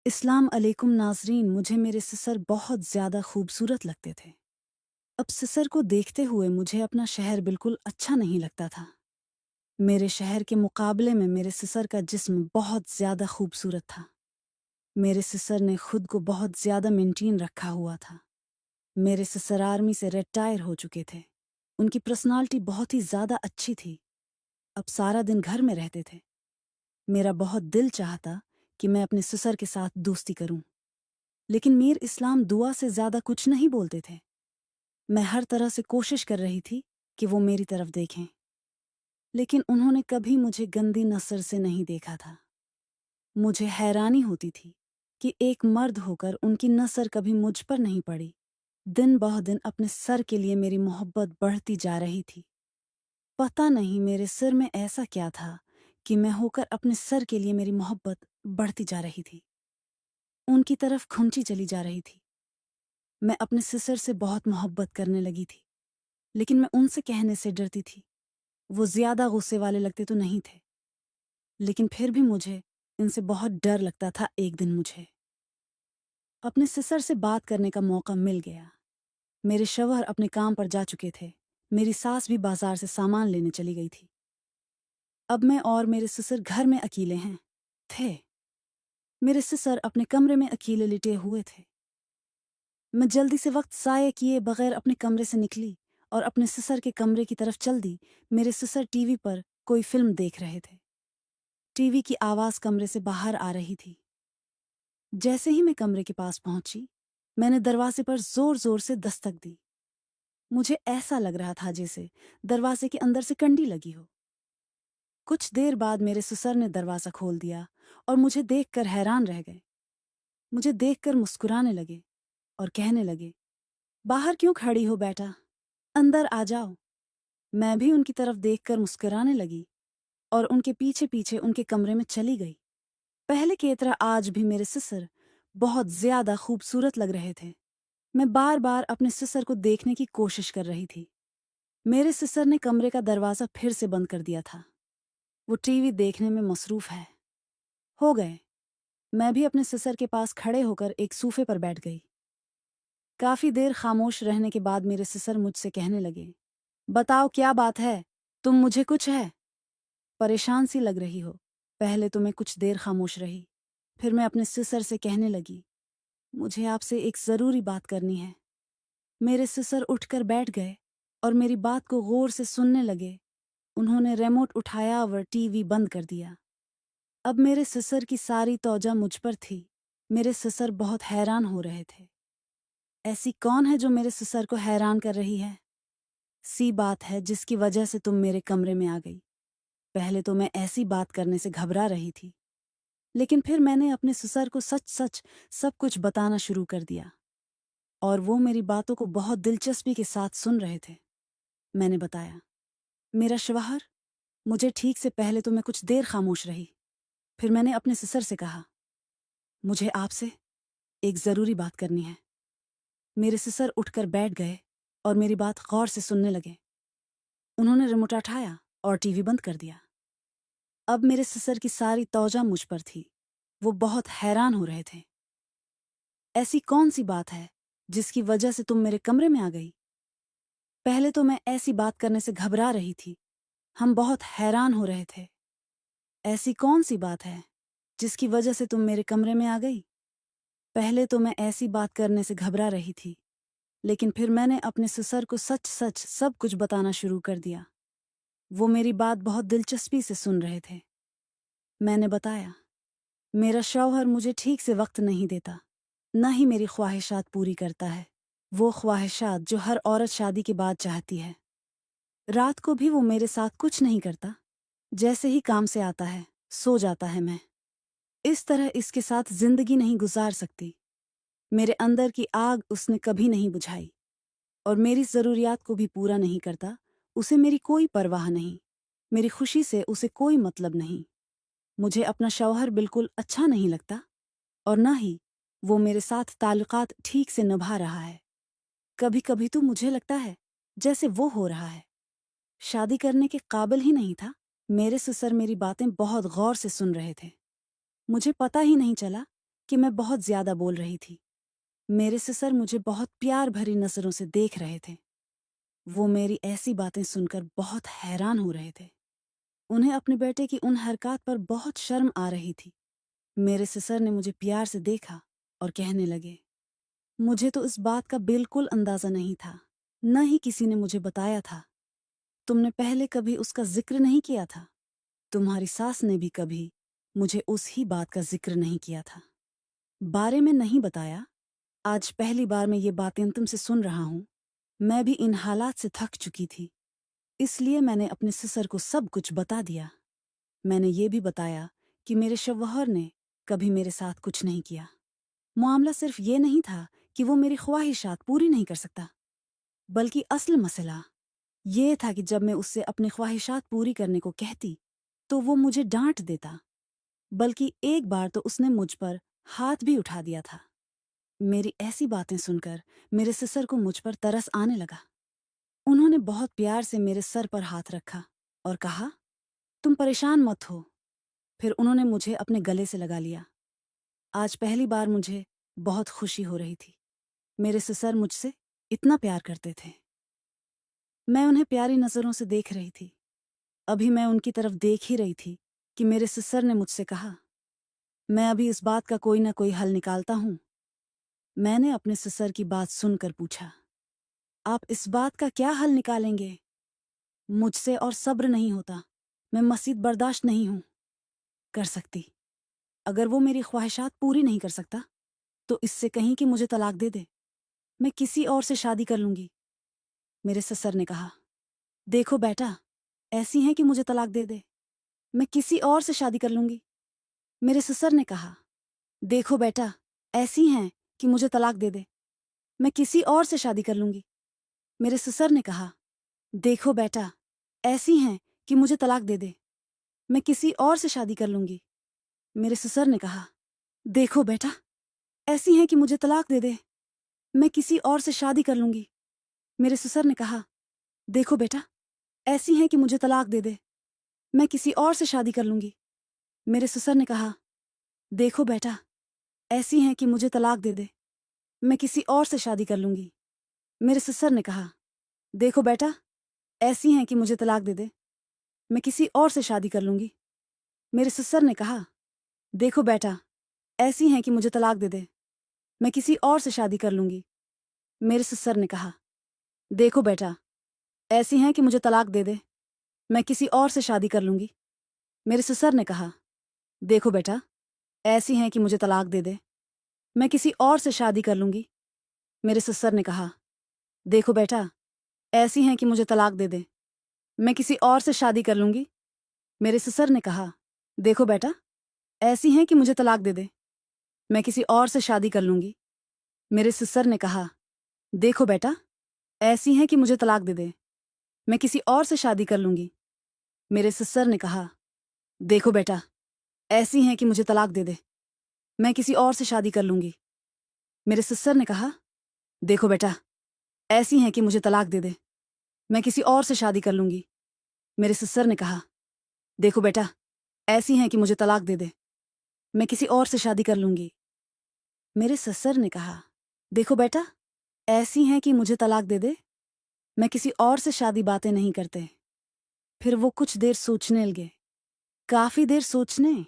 इस्लाम अलैकुम नाज़रीन, मुझे मेरे ससर बहुत ज़्यादा खूबसूरत लगते थे। अब ससर को देखते हुए मुझे अपना शहर बिल्कुल अच्छा नहीं लगता था। मेरे शहर के मुकाबले में मेरे ससर का जिस्म बहुत ज़्यादा खूबसूरत था। मेरे ससर ने खुद को बहुत ज़्यादा मेंटेन रखा हुआ था। मेरे ससर आर्मी से रिटायर हो चुके थे। उनकी पर्सनालिटी बहुत ही ज़्यादा अच्छी थी। अब सारा दिन घर में रहते थे। मेरा बहुत दिल चाहता कि मैं अपने ससर के साथ दोस्ती करूं। लेकिन मीर इस्लाम दुआ से ज्यादा कुछ नहीं बोलते थे। मैं हर तरह से कोशिश कर रही थी कि वो मेरी तरफ देखें, लेकिन उन्होंने कभी मुझे गंदी नज़र से नहीं देखा था। मुझे हैरानी होती थी कि एक मर्द होकर उनकी नज़र कभी मुझ पर नहीं पड़ी। दिन ब दिन अपने सर के लिए मेरी मोहब्बत बढ़ती जा रही थी। पता नहीं मेरे सिर में ऐसा क्या था कि मैं होकर अपने सर के लिए मेरी मोहब्बत बढ़ती जा रही थी, उनकी तरफ खुंची चली जा रही थी। मैं अपने सिसर से बहुत मोहब्बत करने लगी थी, लेकिन मैं उनसे कहने से डरती थी। वो ज्यादा गुस्से वाले लगते तो नहीं थे, लेकिन फिर भी मुझे इनसे बहुत डर लगता था। एक दिन मुझे अपने सिसर से बात करने का मौका मिल गया। मेरे शौहर अपने काम पर जा चुके थे। मेरी सास भी बाजार से सामान लेने चली गई थी। अब मैं और मेरे सिसर घर में अकेले हैं थे। मेरे सिसर अपने कमरे में अकेले लिटे हुए थे। मैं जल्दी से वक्त ज़ाया किए बगैर अपने कमरे से निकली और अपने सिसर के कमरे की तरफ चल दी। मेरे सिसर टीवी पर कोई फिल्म देख रहे थे। टीवी की आवाज़ कमरे से बाहर आ रही थी। जैसे ही मैं कमरे के पास पहुंची, मैंने दरवाजे पर जोर जोर से दस्तक दी। मुझे ऐसा लग रहा था जैसे दरवाजे के अंदर से कंडी लगी हो। कुछ देर बाद मेरे ससुर ने दरवाज़ा खोल दिया और मुझे देखकर हैरान रह गए। मुझे देखकर मुस्कुराने लगे और कहने लगे, बाहर क्यों खड़ी हो बेटा, अंदर आ जाओ। मैं भी उनकी तरफ देखकर मुस्कुराने लगी और उनके पीछे पीछे उनके कमरे में चली गई। पहले की तरह आज भी मेरे ससुर बहुत ज्यादा खूबसूरत लग रहे थे। मैं बार बार अपने ससुर को देखने की कोशिश कर रही थी। मेरे ससुर ने कमरे का दरवाजा फिर से बंद कर दिया था। वो टीवी देखने में मसरूफ हो गए। मैं भी अपने ससुर के पास खड़े होकर एक सोफे पर बैठ गई। काफी देर खामोश रहने के बाद मेरे ससुर मुझसे कहने लगे, बताओ क्या बात है, तुम मुझे कुछ है परेशान सी लग रही हो। पहले तो मैं कुछ देर खामोश रही, फिर मैं अपने सिसर से कहने लगी, मुझे आपसे एक ज़रूरी बात करनी है। मेरे सिसर उठकर बैठ गए और मेरी बात को गौर से सुनने लगे। उन्होंने रिमोट उठाया और टीवी बंद कर दिया। अब मेरे सिसर की सारी तौजा मुझ पर थी। मेरे सिसर बहुत हैरान हो रहे थे। ऐसी कौन है जो मेरे सिसर को हैरान कर रही है? सी बात है जिसकी वजह से तुम मेरे कमरे में आ गई। पहले तो मैं ऐसी बात करने से घबरा रही थी, लेकिन फिर मैंने अपने ससुर को सच सच सब कुछ बताना शुरू कर दिया और वो मेरी बातों को बहुत दिलचस्पी के साथ सुन रहे थे। मैंने बताया, मेरा शौहर, मुझे ठीक से पहले तो मैं कुछ देर खामोश रही, फिर मैंने अपने ससुर से कहा, मुझे आपसे एक ज़रूरी बात करनी है। मेरे ससुर उठकर बैठ गए और मेरी बात गौर से सुनने लगे। उन्होंने रिमोट उठाया और टीवी बंद कर दिया। अब मेरे ससुर की सारी तौजा मुझ पर थी। वो बहुत हैरान हो रहे थे। ऐसी कौन सी बात है जिसकी वजह से तुम मेरे कमरे में आ गई? पहले तो मैं ऐसी बात करने से घबरा रही थी। हम बहुत हैरान हो रहे थे। ऐसी कौन सी बात है जिसकी वजह से तुम मेरे कमरे में आ गई? पहले तो मैं ऐसी बात करने से घबरा रही थी, लेकिन फिर मैंने अपने ससुर को सच सच सब कुछ बताना शुरू कर दिया। वो मेरी बात बहुत दिलचस्पी से सुन रहे थे। मैंने बताया, मेरा शौहर मुझे ठीक से वक्त नहीं देता, न ही मेरी ख्वाहिशात पूरी करता है। वो ख्वाहिशात जो हर औरत शादी के बाद चाहती है। रात को भी वो मेरे साथ कुछ नहीं करता। जैसे ही काम से आता है, सो जाता है। मैं इस तरह इसके साथ जिंदगी नहीं गुजार सकती। मेरे अंदर की आग उसने कभी नहीं बुझाई और मेरी ज़रूरियात को भी पूरा नहीं करता। उसे मेरी कोई परवाह नहीं। मेरी खुशी से उसे कोई मतलब नहीं। मुझे अपना शौहर बिल्कुल अच्छा नहीं लगता और न ही वो मेरे साथ ताल्लुकात ठीक से निभा रहा है। कभी कभी तो मुझे लगता है जैसे वो हो रहा है शादी करने के काबिल ही नहीं था। मेरे ससुर मेरी बातें बहुत गौर से सुन रहे थे। मुझे पता ही नहीं चला कि मैं बहुत ज्यादा बोल रही थी। मेरे ससुर मुझे बहुत प्यार भरी नजरों से देख रहे थे। वो मेरी ऐसी बातें सुनकर बहुत हैरान हो रहे थे। उन्हें अपने बेटे की उन हरकत पर बहुत शर्म आ रही थी। मेरे ससुर ने मुझे प्यार से देखा और कहने लगे, मुझे तो इस बात का बिल्कुल अंदाजा नहीं था, न ही किसी ने मुझे बताया था। तुमने पहले कभी उसका जिक्र नहीं किया था। तुम्हारी सास ने भी कभी मुझे उस ही बात का जिक्र नहीं किया था। बारे में नहीं बताया। आज पहली बार मैं ये बातें तुमसे सुन रहा हूं। मैं भी इन हालात से थक चुकी थी, इसलिए मैंने अपने ससुर को सब कुछ बता दिया। मैंने ये भी बताया कि मेरे शौहर ने कभी मेरे साथ कुछ नहीं किया। मामला सिर्फ ये नहीं था कि वो मेरी ख्वाहिशात पूरी नहीं कर सकता, बल्कि असल मसला ये था कि जब मैं उससे अपनी ख्वाहिशात पूरी करने को कहती तो वो मुझे डांट देता। बल्कि एक बार तो उसने मुझ पर हाथ भी उठा दिया था। मेरी ऐसी बातें सुनकर मेरे ससुर को मुझ पर तरस आने लगा। उन्होंने बहुत प्यार से मेरे सर पर हाथ रखा और कहा, तुम परेशान मत हो। फिर उन्होंने मुझे अपने गले से लगा लिया। आज पहली बार मुझे बहुत खुशी हो रही थी। मेरे ससुर मुझसे इतना प्यार करते थे। मैं उन्हें प्यारी नजरों से देख रही थी। अभी मैं उनकी तरफ देख ही रही थी कि मेरे ससुर ने मुझसे कहा, मैं अभी इस बात का कोई ना कोई हल निकालता हूं। मैंने अपने ससुर की बात सुनकर पूछा, आप इस बात का क्या हल निकालेंगे? मुझसे और सब्र नहीं होता। मैं मसीद बर्दाश्त नहीं हूं कर सकती। अगर वो मेरी ख्वाहिशात पूरी नहीं कर सकता तो इससे कहीं कि मुझे तलाक दे दे। मैं किसी और से शादी कर लूंगी। मेरे ससुर ने कहा, देखो बेटा, ऐसी हैं कि मुझे तलाक दे दे। मैं किसी और से शादी कर लूंगी। मेरे ससुर ने कहा, देखो बेटा, ऐसी हैं कि मुझे तलाक दे दे। मैं किसी और से शादी कर लूंगी। मेरे ससुर ने कहा, देखो बेटा, ऐसी हैं कि मुझे तलाक दे दे। मैं किसी और से शादी कर लूंगी। मेरे ससुर ने कहा, देखो बेटा, ऐसी हैं कि मुझे तलाक दे दे। मैं किसी और से शादी कर लूंगी। मेरे ससुर ने कहा, देखो बेटा, ऐसी हैं कि मुझे तलाक दे दे। मैं किसी और से शादी कर लूंगी। मेरे ससुर ने कहा, देखो बेटा, ऐसी हैं कि मुझे तलाक दे दे। मैं किसी और से शादी कर लूंगी। मेरे ससुर ने कहा, देखो बेटा, ऐसी हैं कि मुझे तलाक दे दे। मैं किसी और से शादी कर लूंगी। मेरे ससुर ने कहा, देखो बेटा, ऐसी हैं कि मुझे तलाक दे दे। मैं किसी और से शादी कर लूंगी। मेरे ससुर ने कहा, देखो बेटा, ऐसी हैं कि मुझे तलाक दे दे। मैं किसी और से शादी कर लूंगी। मेरे ससुर ने कहा, देखो बेटा, ऐसी हैं कि मुझे तलाक दे दे। मैं किसी और से शादी कर लूंगी। मेरे ससुर ने कहा, देखो बेटा, ऐसी हैं कि मुझे तलाक दे दे। मैं किसी और से शादी कर लूंगी। मेरे ससुर ने कहा, देखो बेटा, ऐसी हैं कि मुझे तलाक दे दे। मैं किसी और से शादी कर लूंगी। मेरे ससुर ने कहा, देखो बेटा, ऐसी हैं कि मुझे तलाक दे दे। मैं किसी और से शादी कर लूंगी। मेरे ससुर ने कहा, देखो बेटा, ऐसी हैं कि मुझे तलाक दे दे। मैं किसी और से शादी कर लूंगी। मेरे ससुर ने कहा, देखो बेटा, ऐसी हैं कि मुझे तलाक दे दे। मैं किसी और से शादी कर लूंगी। मेरे ससुर ने कहा, देखो बेटा, ऐसी हैं कि मुझे तलाक दे दे। मैं किसी और से शादी कर लूंगी। मेरे ससुर ने कहा, देखो बेटा, ऐसी हैं कि मुझे तलाक दे दे। मैं किसी और से शादी बातें नहीं करते। फिर वो कुछ देर सोचने लगे। काफी देर सोचने